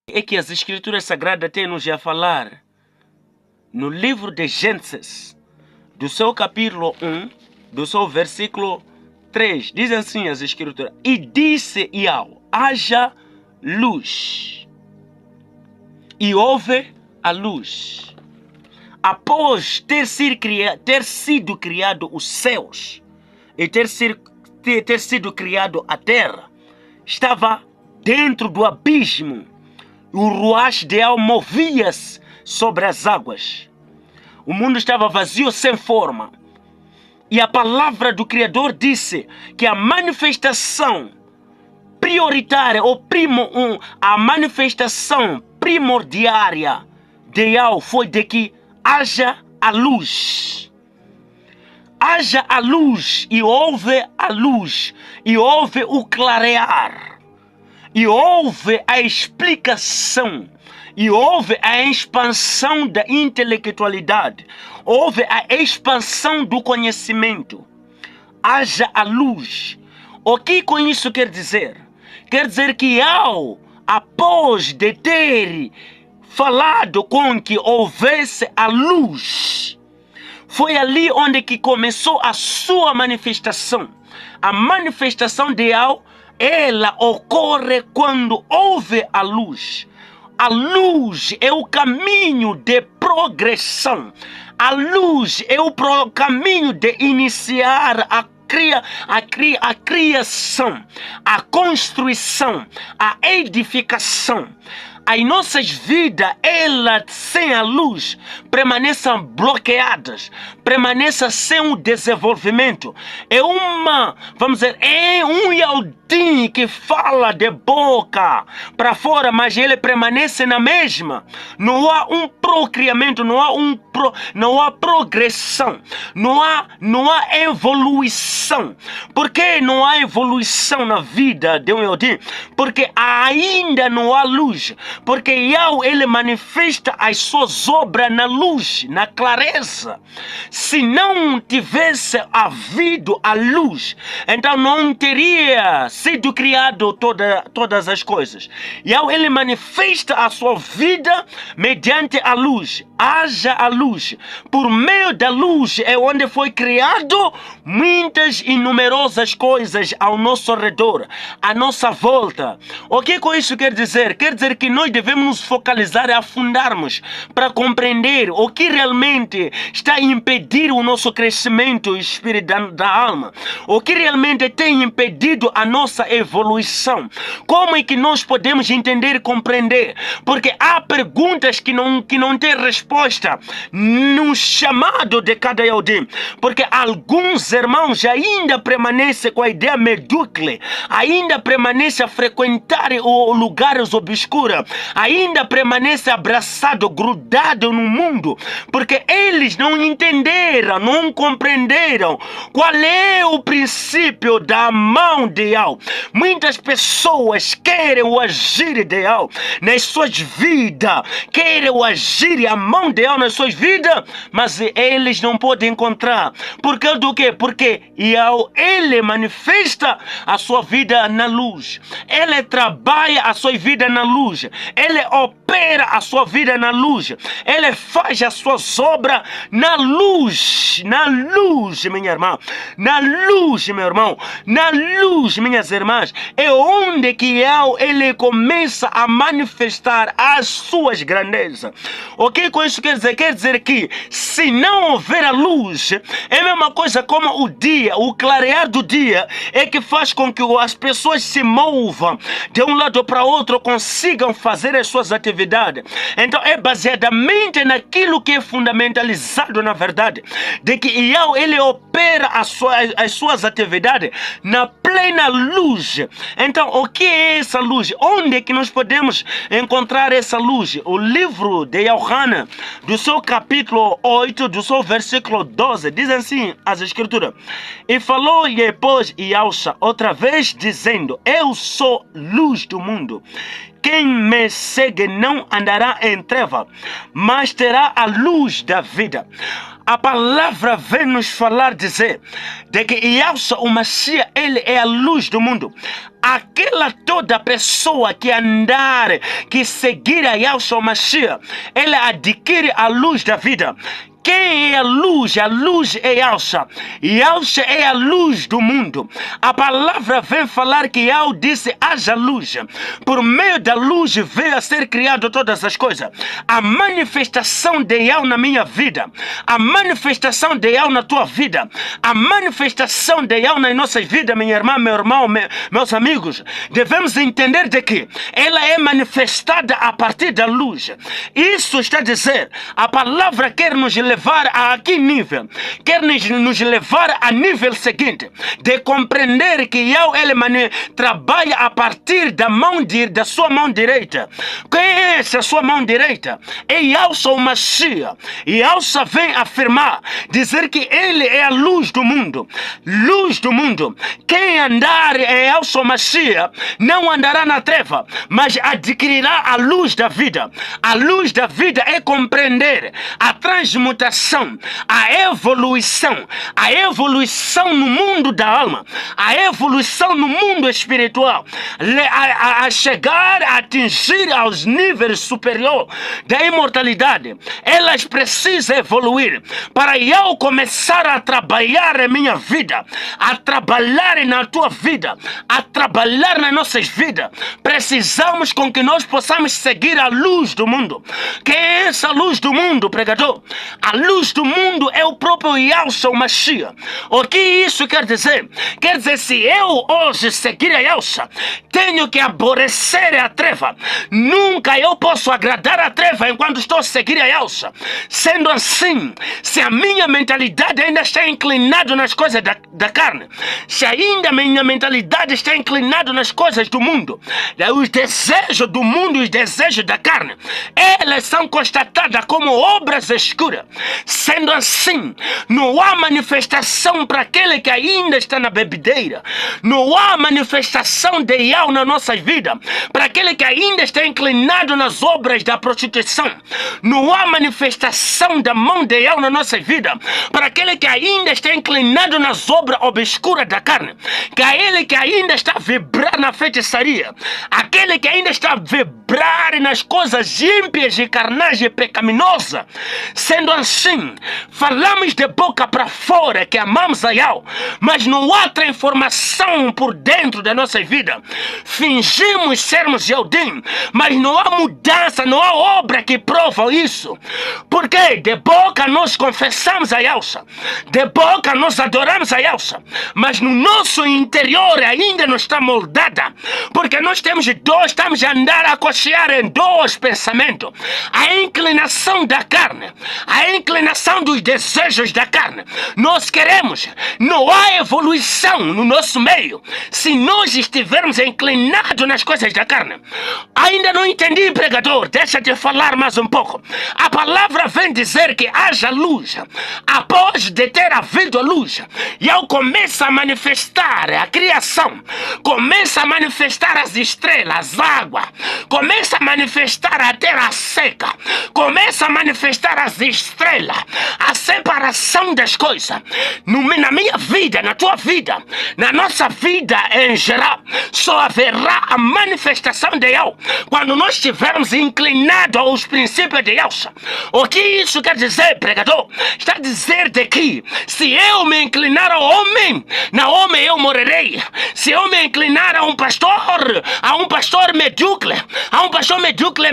É que as Escrituras Sagradas têm-nos a falar no livro de Gênesis, do seu capítulo 1, do seu versículo 3. Diz assim as Escrituras: E disse Yahweh, haja luz. E houve a luz. Após ter sido criado os céus e ter sido criado a terra, estava dentro do abismo. O ruach de Yahweh movia-se sobre as águas. O mundo estava vazio, sem forma. E a palavra do Criador disse que a manifestação prioritária, a manifestação primordiária de Yahweh foi de que haja a luz. Haja a luz, e houve a luz, e houve o clarear, e houve a explicação, e houve a expansão da intelectualidade, houve a expansão do conhecimento. Haja a luz. O que com isso quer dizer? Quer dizer que após de ter falado com que houvesse a luz, foi ali onde que começou a sua manifestação. A manifestação de Yahweh, ela ocorre quando houve a luz. A luz é o caminho de progressão. A luz é o caminho de iniciar a criação, a construção, a edificação. As nossas vidas, elas sem a luz, permanecem bloqueadas, permanecem sem o desenvolvimento. É um Yaldin que fala de boca para fora, mas ele permanece na mesma. Não há um procriamento, não há progressão, não há evolução. Por que não há evolução na vida de um Yaldin? Porque ainda não há luz. Porque Yahweh, ele manifesta as suas obras na luz, na clareza. Se não tivesse havido a luz, então não teria sido criado todas as coisas. Yahweh, ele manifesta a sua vida mediante a luz. Haja a luz. Por meio da luz é onde foi criado muitas e numerosas coisas ao nosso redor, à nossa volta. O que com isso quer dizer? Quer dizer que nós devemos nos focalizar e afundarmos para compreender o que realmente está a impedir o nosso crescimento espiritual da alma. O que realmente tem impedido a nossa evolução. Como é que nós podemos entender e compreender? Porque há perguntas que não têm resposta no chamado de cada Yaldin. Porque alguns irmãos ainda permanecem com a ideia medíocre, ainda permanecem a frequentar lugares obscuros, ainda permanece abraçado, grudado no mundo, porque eles não entenderam, não compreenderam qual é o princípio da mão de Yahweh. Muitas pessoas querem o agir de Yahweh nas suas vidas, querem o agir e a mão de Yahweh nas suas vidas, mas eles não podem encontrar. Por causa do quê? Porque Yahweh, ele manifesta a sua vida na luz, ele trabalha a sua vida na luz, ele opera a sua vida na luz, ele faz as suas obras na luz, minha irmã, na luz, meu irmão, na luz, minhas irmãs. É onde que ele começa a manifestar as suas grandezas. O que com isso quer dizer? Quer dizer que se não houver a luz, é a mesma coisa como o dia, o clarear do dia é que faz com que as pessoas se movam de um lado para outro, consigam fazer as suas atividades. Então é baseadamente naquilo que é fundamentalizado na verdade, de que Yahweh, ele opera as suas atividades na plena luz. Então o que é essa luz? Onde é que nós podemos encontrar essa luz? O livro de Yohanan, do seu capítulo 8, do seu versículo 12, diz assim as Escrituras: E falou-lhe, pois, Yahusha outra vez, dizendo: Eu sou luz do mundo. Quem me segue não andará em treva, mas terá a luz da vida. a palavra vem nos falar dizer de que Yahshua, o Mashiach, ele é a luz do mundo. Aquela toda pessoa que andar, que seguir a Yahshua, o Mashiach, ele adquire a luz da vida. Quem é a luz? A luz é Yahshua. Yahshua é a luz do mundo. A palavra vem falar que Yahweh disse: haja luz. Por meio da luz veio a ser criado todas as coisas. A manifestação de Yahweh na minha vida, a manifestação de Yahweh na tua vida, a manifestação de Yahweh nas nossas vidas, minha irmã, meu irmão, meus amigos, devemos entender de que ela é manifestada a partir da luz. Isso está a dizer, a palavra quer nos levar a que nível? Quer nos levar a nível seguinte, de compreender que Yahweh ele trabalha a partir da sua mão direita. Quem é essa sua mão direita? É Yahshua, o Mashiach. Yahshua vem afirmar, dizer que ele é a luz do mundo. Luz do mundo. Quem andar em Yahshua, o Mashiach, não andará na treva, mas adquirirá a luz da vida. A luz da vida é compreender a transmutação, a evolução no mundo da alma, a evolução no mundo espiritual, a chegar a atingir aos níveis superiores da imortalidade. Elas precisam evoluir para eu começar a trabalhar em minha vida, a trabalhar na tua vida, a trabalhar nas nossas vidas. Precisamos com que nós possamos seguir a luz do mundo. Quem é essa luz do mundo, pregador? A luz do mundo é o próprio Yahshua, o Mashiach. O que isso quer dizer? Quer dizer, se eu hoje seguir a Yahshua, tenho que aborrecer a treva. Nunca eu posso agradar a treva enquanto estou a seguir a Yahshua. Sendo assim, se a minha mentalidade ainda está inclinada nas coisas da carne, se ainda a minha mentalidade está inclinada nas coisas do mundo, os desejos do mundo e os desejos da carne, elas são constatadas como obras escuras. Sendo assim, não há manifestação para aquele que ainda está na bebedeira. Não há manifestação de Yahweh na nossa vida para aquele que ainda está inclinado nas obras da prostituição. Não há manifestação da mão de Yahweh na nossa vida para aquele que ainda está inclinado nas obras obscuras da carne. Que aquele que ainda está a vibrar na feitiçaria, aquele que ainda está a vibrar nas coisas ímpias e carnais e pecaminosas. Sendo assim, falamos de boca para fora que amamos a Yahweh, mas não há transformação por dentro da nossa vida. Fingimos sermos Yehudim, mas não há mudança, não há obra que prova isso. Porque de boca nós confessamos a Yahweh, de boca nós adoramos a Yahweh, mas no nosso interior ainda não está moldada, porque nós estamos a andar a cochear em dois pensamentos: a inclinação da carne, a inclinação dos desejos da carne. Nós queremos, não há evolução no nosso meio se nós estivermos inclinados nas coisas da carne. Ainda não entendi, pregador, deixa de falar mais um pouco. A palavra vem dizer que haja luz. Após de ter havido a luz, e ao começar a manifestar a criação, começa a manifestar as estrelas, a água, começa a manifestar a terra seca, começa a manifestar as estrelas, a separação das coisas. Na minha vida, na tua vida, na nossa vida em geral, só haverá a manifestação de Yahweh quando nós estivermos inclinados aos princípios de Yahweh. O que isso quer dizer, pregador? Está a dizer de que se eu me inclinar ao homem, na homem eu morrerei. Se eu me inclinar a um pastor medíocre,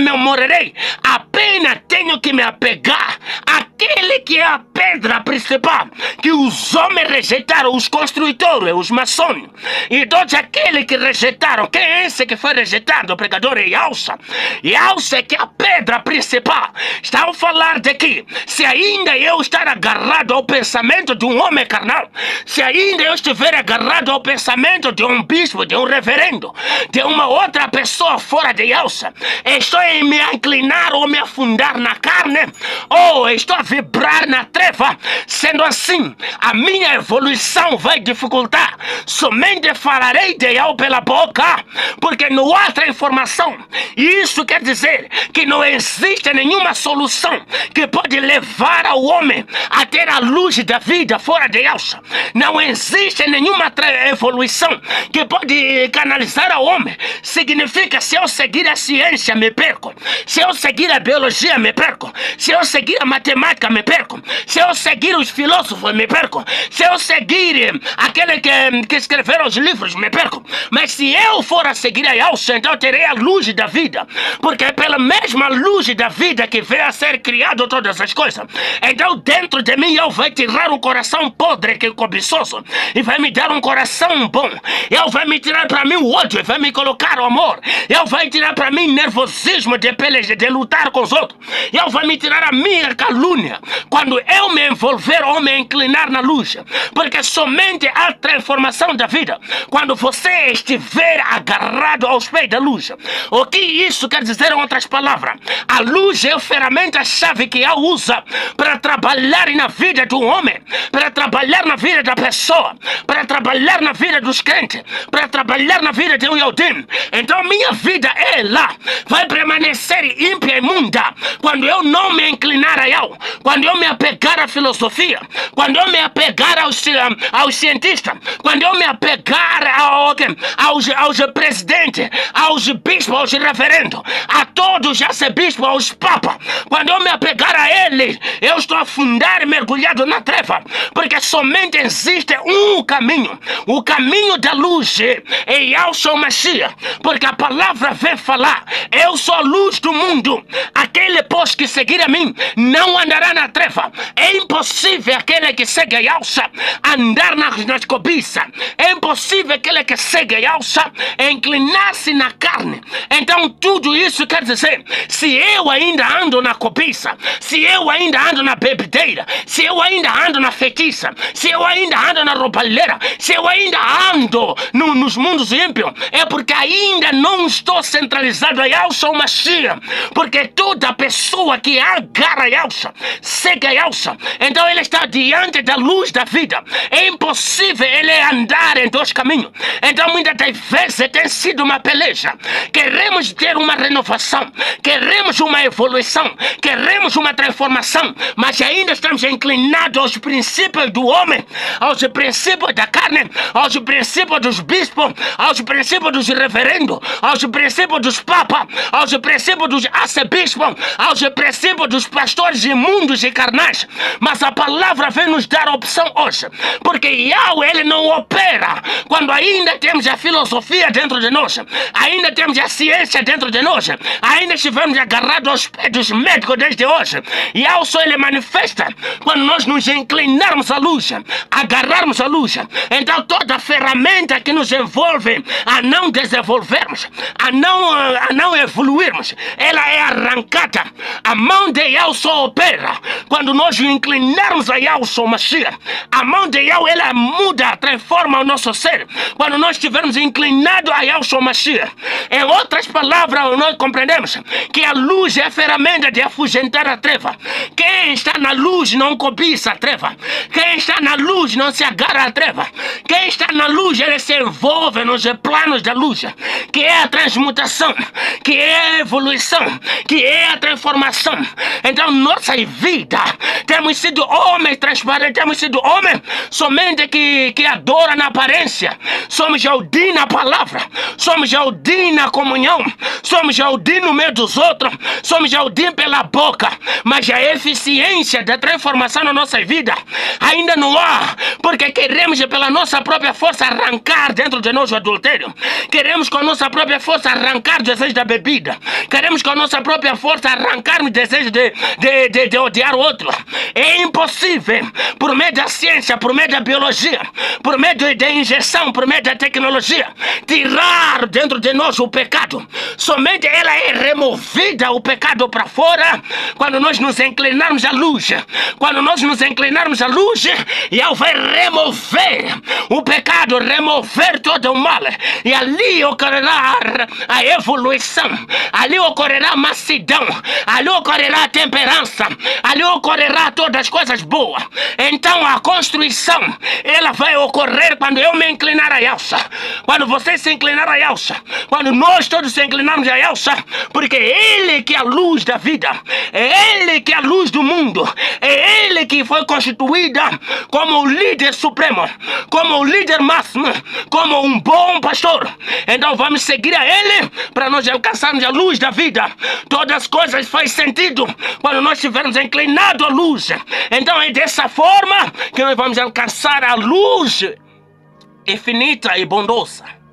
eu morrerei. Apenas tenho que me apegar àquele que é a pedra principal, que os homens rejeitaram, os construtores, os maçons. E todos aqueles que rejeitaram, quem é esse que foi rejeitado? O pregador é Yahshua. Yahshua é que é a pedra principal. Está a falar de que se ainda eu estar agarrado ao pensamento de um homem carnal, se ainda eu estiver agarrado ao pensamento de um bispo, de um reverendo, de uma outra pessoa fora de Yahshua, estou a me inclinar ou me afundar na carne, ou estou a vibrar na treva. Sendo assim, a minha evolução vai dificultar. Somente falarei de El pela boca, porque não há transformação. E isso quer dizer que não existe nenhuma solução que pode levar ao homem a ter a luz da vida fora de Elsa. Não existe nenhuma evolução que pode canalizar ao homem. Significa, se eu seguir a ciência, me perco. Se eu seguir a biologia, me perco. Se eu seguir a matemática, me perco. Se eu seguir os filósofos, me perco. Se eu seguir aquele que escreveram os livros, me perco. Mas se eu for a seguir a Elsa, então eu terei a luz da vida. Porque é pela mesma luz da vida que veio a ser criado todas as coisas. Então dentro de mim eu vai tirar um coração podre que é cobiçoso e vai me dar um coração bom. Ele vai me tirar para mim o ódio e vai me colocar o amor. Ele vai tirar para mim nervosismo de peleja, de lutar com os outros. Ele vai me tirar a minha calúnia. Quando eu me envolver ou me inclinar na luz. Porque somente a transformação da vida quando você estiver agarrado aos pés da luz. O que isso quer dizer em outras palavras? A luz é a ferramenta-chave que ela usa para trabalhar na vida do homem, para trabalhar na vida da pessoa, para trabalhar na vida dos crentes, para trabalhar na vida de um Yodim. Então minha vida, ela vai permanecer ímpia e imunda quando eu não me inclinar a ela, quando eu me apegar à filosofia, quando eu me apegar aos cientistas, quando eu me apegar aos presidentes, aos bispos, aos referendos, a todos os arcebispos, aos papas. Quando eu me apegar a eles, eu estou afundado e mergulhado na treva, porque somente existe um caminho, o caminho da luz, e eu sou Mashiach, porque a palavra vem falar, eu sou a luz do mundo, aquele pois que seguir a mim não andará na treva. É impossível aquele que segue a Yalsa andar nas cobiças, é impossível aquele que segue a Yalsa inclinar-se na carne. Então tudo isso quer dizer, se eu ainda ando na cobiça, se eu ainda ando na bebedeira, se eu ainda ando na feitiça, se eu ainda ando na roubalheira, se eu ainda ando nos mundos ímpios, é porque ainda não estou centralizado a Yalsa ou Mashiach. Porque toda pessoa que agarra a Yalsa, segue a Yalsa, então ele está diante da luz da vida. É impossível ele andar em dois caminhos. Então muitas das vezes tem sido uma peleja. Queremos ter uma renovação, queremos uma evolução, queremos uma transformação, mas ainda estamos inclinados aos princípios do homem, aos princípios da carne, aos princípios dos bispos, aos princípios dos reverendos, aos princípios dos papas, aos princípios dos arcebispos, aos princípios dos pastores imundos e carnais. Mas a palavra vem nos dar opção hoje, porque Yahweh, ele não opera quando ainda temos a filosofia dentro de nós, ainda temos a ciência dentro de nós, ainda estivemos agarrados aos pés dos médicos desde hoje. Yahweh só ele manifesta quando nós nos inclinarmos à luz, agarrarmos a luz. Então toda ferramenta que nos envolve a não desenvolvermos, a não evoluirmos, ela é arrancada. A mão de Yahweh só opera quando nós nos inclinarmos a Yahweh, só Mashiach. A mão de Yahweh, ela muda, transforma o nosso ser quando nós estivermos inclinados a Yahweh, só Mashiach. Em outras palavras, nós compreendemos que a luz é a ferramenta de afugentar a treva. Quem está na luz não cobiça a treva. Quem está na luz não se agarra à treva. Quem está na luz, ele se envolve nos planos da luz, que é a transmutação, que é a evolução, que é a transformação. Então nossa vida, temos sido homens transparentes, temos sido homens somente que adoram na aparência. Somos Yodim na palavra, somos Yodim na comunhão, somos Yodim no meio dos outros, somos Yodim pela boca, mas a eficiência da transformação na nossa vida ainda não há, porque queremos pela nossa própria força arrancar dentro de nós o adultério, queremos com a nossa própria força arrancar o desejo da bebida, queremos com a nossa própria força arrancar o desejo de odiar o outro. É impossível, por meio da ciência, por meio da biologia, por meio da injeção, por meio da tecnologia, tirar dentro de nós o pecado. Somente ela é removida, o pecado para fora, quando nós nos inclinarmos à luz. Quando nós nos inclinarmos à luz, e ela vai remover o pecado, remover todo o mal. E ali ocorrerá a evolução, ali ocorrerá a mansidão, ali ocorrerá a temperança, ali ocorrerá todas as coisas boas. Então a construção, ela vai ocorrer quando eu me inclinar a Yahshua, quando você se inclinar a Yahshua, quando nós todos se inclinarmos a Yahshua, porque é Ele que é a luz da vida, é Ele que é a luz do mundo, é Ele que foi constituída como o líder supremo, como o líder máximo, como um bom pastor. Então vamos seguir a Ele para nós alcançarmos a luz da vida. Todas as coisas fazem sentido quando nós estivermos inclinados à luz. Então é dessa forma que nós vamos alcançar a luz infinita e bondosa.